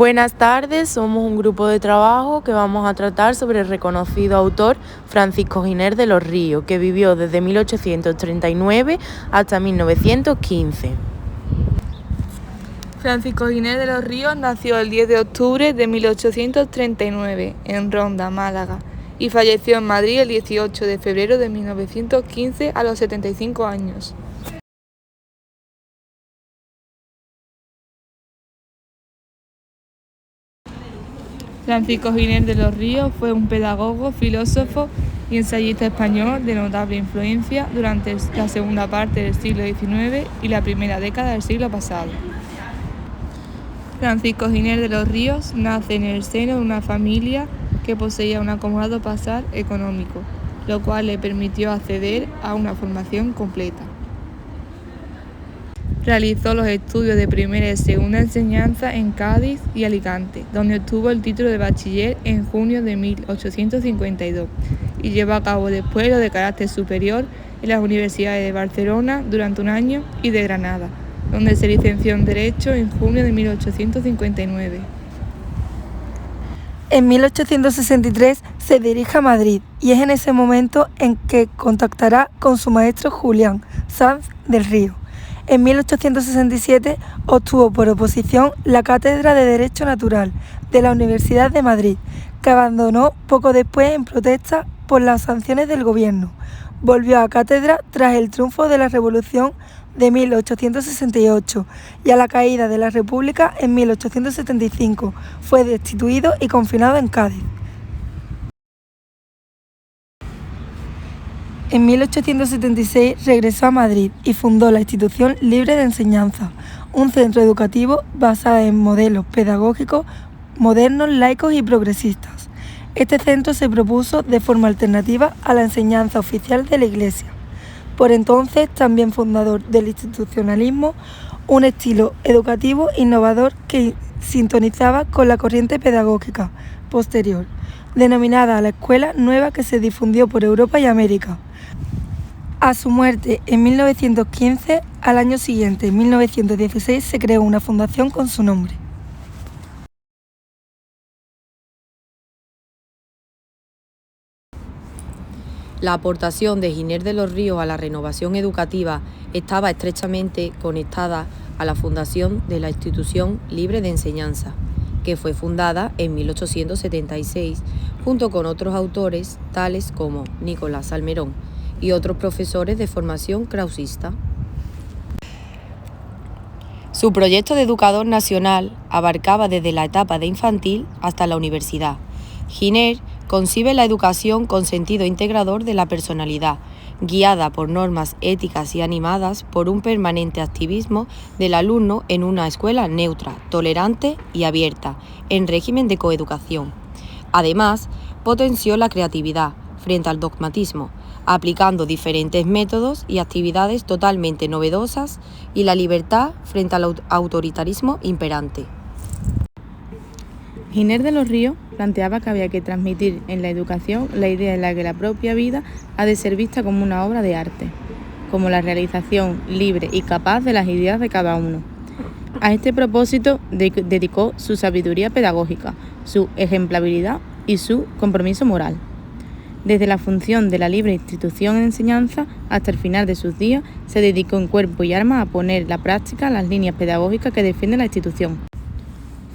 Buenas tardes, somos un grupo de trabajo que vamos a tratar sobre el reconocido autor Francisco Giner de los Ríos, que vivió desde 1839 hasta 1915. Francisco Giner de los Ríos nació el 10 de octubre de 1839 en Ronda, Málaga, y falleció en Madrid el 18 de febrero de 1915 a los 75 años. Francisco Giner de los Ríos fue un pedagogo, filósofo y ensayista español de notable influencia durante la segunda parte del siglo XIX y la primera década del siglo pasado. Francisco Giner de los Ríos nace en el seno de una familia que poseía un acomodado pasar económico, lo cual le permitió acceder a una formación completa. Realizó los estudios de primera y segunda enseñanza en Cádiz y Alicante, donde obtuvo el título de bachiller en junio de 1852 y llevó a cabo después los de carácter superior en las universidades de Barcelona durante un año y de Granada, donde se licenció en Derecho en junio de 1859. En 1863 se dirige a Madrid y es en ese momento en que contactará con su maestro Julián Sanz del Río. En 1867 obtuvo por oposición la cátedra de Derecho Natural de la Universidad de Madrid, que abandonó poco después en protesta por las sanciones del gobierno. Volvió a cátedra tras el triunfo de la Revolución de 1868 y a la caída de la República en 1875. Fue destituido y confinado en Cádiz. En 1876 regresó a Madrid y fundó la Institución Libre de Enseñanza, un centro educativo basado en modelos pedagógicos modernos, laicos y progresistas. Este centro se propuso de forma alternativa a la enseñanza oficial de la Iglesia. Por entonces, también fundador del institucionalismo, un estilo educativo innovador que sintonizaba con la corriente pedagógica posterior, denominada la Escuela Nueva, que se difundió por Europa y América. A su muerte en 1915, al año siguiente, en 1916, se creó una fundación con su nombre. La aportación de Giner de los Ríos a la renovación educativa estaba estrechamente conectada a la fundación de la Institución Libre de Enseñanza, que fue fundada en 1876 junto con otros autores tales como Nicolás Salmerón y otros profesores de formación krausista. Su proyecto de educador nacional abarcaba desde la etapa de infantil hasta la universidad. Giner concibe la educación con sentido integrador de la personalidad, guiada por normas éticas y animadas por un permanente activismo del alumno en una escuela neutra, tolerante y abierta, en régimen de coeducación. Además, potenció la creatividad frente al dogmatismo, aplicando diferentes métodos y actividades totalmente novedosas y la libertad frente al autoritarismo imperante. Giner de los Ríos planteaba que había que transmitir en la educación la idea en la que la propia vida ha de ser vista como una obra de arte, como la realización libre y capaz de las ideas de cada uno. A este propósito dedicó su sabiduría pedagógica, su ejemplabilidad y su compromiso moral. Desde la función de la libre institución de enseñanza hasta el final de sus días, se dedicó en cuerpo y alma a poner en la práctica las líneas pedagógicas que defiende la institución.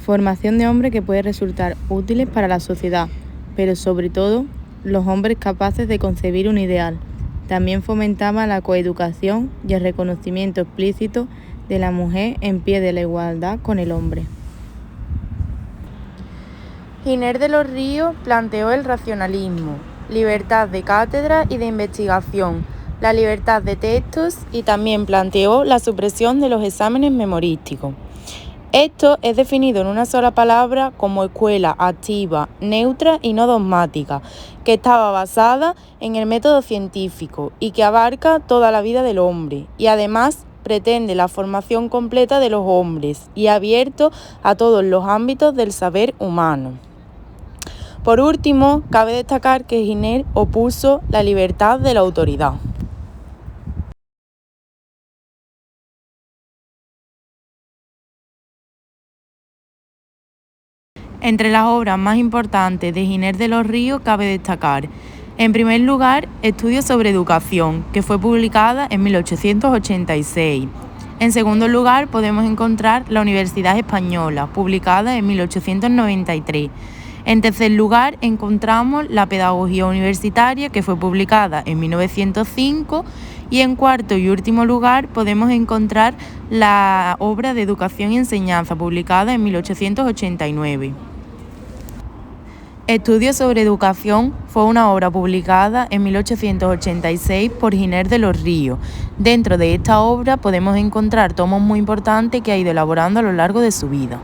Formación de hombres que puede resultar útiles para la sociedad, pero sobre todo los hombres capaces de concebir un ideal. También fomentaba la coeducación y el reconocimiento explícito de la mujer en pie de la igualdad con el hombre. Giner de los Ríos planteó el racionalismo, libertad de cátedra y de investigación, la libertad de textos y también planteó la supresión de los exámenes memorísticos. Esto es definido en una sola palabra como escuela activa, neutra y no dogmática, que estaba basada en el método científico y que abarca toda la vida del hombre y además pretende la formación completa de los hombres y abierto a todos los ámbitos del saber humano. Por último, cabe destacar que Giner opuso la libertad de la autoridad. Entre las obras más importantes de Giner de los Ríos cabe destacar, en primer lugar, Estudios sobre Educación, que fue publicada en 1886. En segundo lugar, podemos encontrar La Universidad Española, publicada en 1893. En tercer lugar, encontramos La Pedagogía Universitaria, que fue publicada en 1905. Y en cuarto y último lugar, podemos encontrar la obra de Educación y Enseñanza, publicada en 1889. Estudios sobre Educación fue una obra publicada en 1886 por Giner de los Ríos. Dentro de esta obra podemos encontrar tomos muy importantes que ha ido elaborando a lo largo de su vida.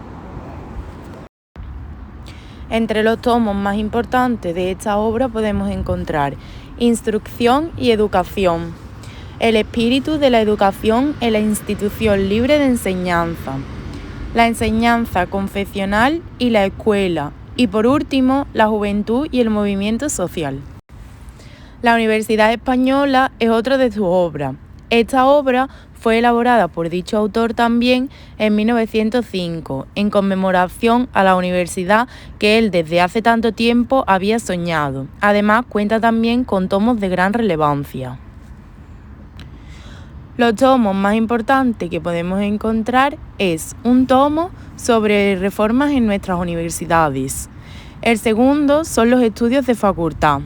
Entre los tomos más importantes de esta obra podemos encontrar Instrucción y Educación, El espíritu de la educación en la institución libre de enseñanza, La enseñanza confesional y la escuela, y por último, La juventud y el movimiento social. La Universidad Española es otra de sus obras. Esta obra fue elaborada por dicho autor también en 1905, en conmemoración a la universidad que él desde hace tanto tiempo había soñado. Además, cuenta también con tomos de gran relevancia. Los tomos más importantes que podemos encontrar es un tomo sobre reformas en nuestras universidades. El segundo son los estudios de facultad.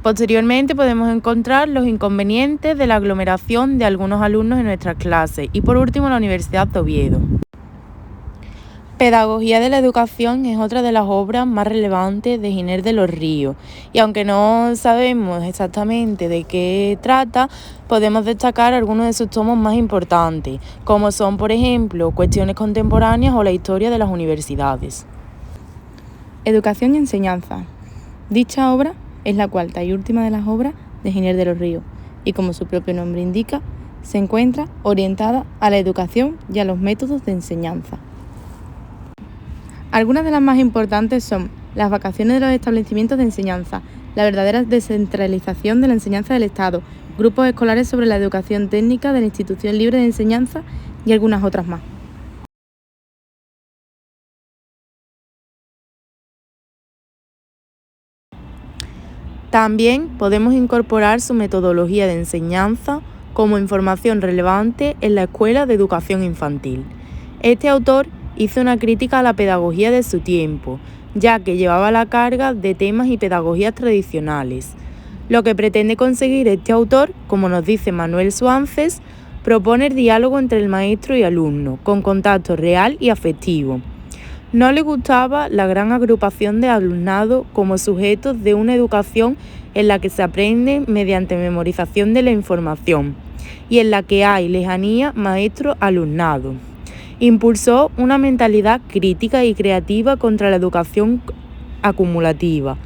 Posteriormente podemos encontrar los inconvenientes de la aglomeración de algunos alumnos en nuestras clases. Y por último, la Universidad de Oviedo. Pedagogía de la educación es otra de las obras más relevantes de Giner de los Ríos, y aunque no sabemos exactamente de qué trata, podemos destacar algunos de sus tomos más importantes, como son, por ejemplo, Cuestiones contemporáneas o la historia de las universidades. Educación y enseñanza. Dicha obra es la cuarta y última de las obras de Giner de los Ríos, y como su propio nombre indica, se encuentra orientada a la educación y a los métodos de enseñanza. Algunas de las más importantes son las vacaciones de los establecimientos de enseñanza, la verdadera descentralización de la enseñanza del Estado, grupos escolares sobre la educación técnica de la institución libre de enseñanza y algunas otras más. También podemos incorporar su metodología de enseñanza como información relevante en la Escuela de Educación Infantil. Este autor hizo una crítica a la pedagogía de su tiempo, ya que llevaba la carga de temas y pedagogías tradicionales. Lo que pretende conseguir este autor, como nos dice Manuel Suances, propone el diálogo entre el maestro y alumno, con contacto real y afectivo. No le gustaba la gran agrupación de alumnado como sujetos de una educación en la que se aprende mediante memorización de la información y en la que hay lejanía maestro-alumnado. Impulsó una mentalidad crítica y creativa contra la educación acumulativa.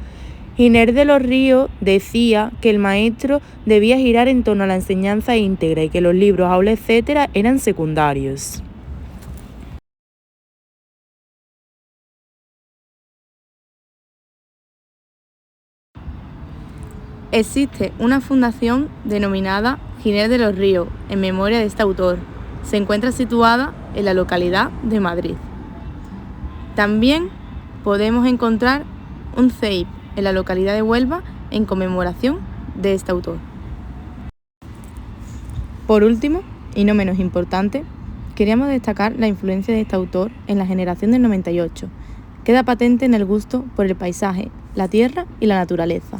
Giner de los Ríos decía que el maestro debía girar en torno a la enseñanza íntegra y que los libros, aulas, etc. eran secundarios. Existe una fundación denominada Giner de los Ríos en memoria de este autor. Se encuentra situada en la localidad de Madrid. También podemos encontrar un CEIP en la localidad de Huelva en conmemoración de este autor. Por último, y no menos importante, queríamos destacar la influencia de este autor en la generación del 98. Queda patente en el gusto por el paisaje, la tierra y la naturaleza.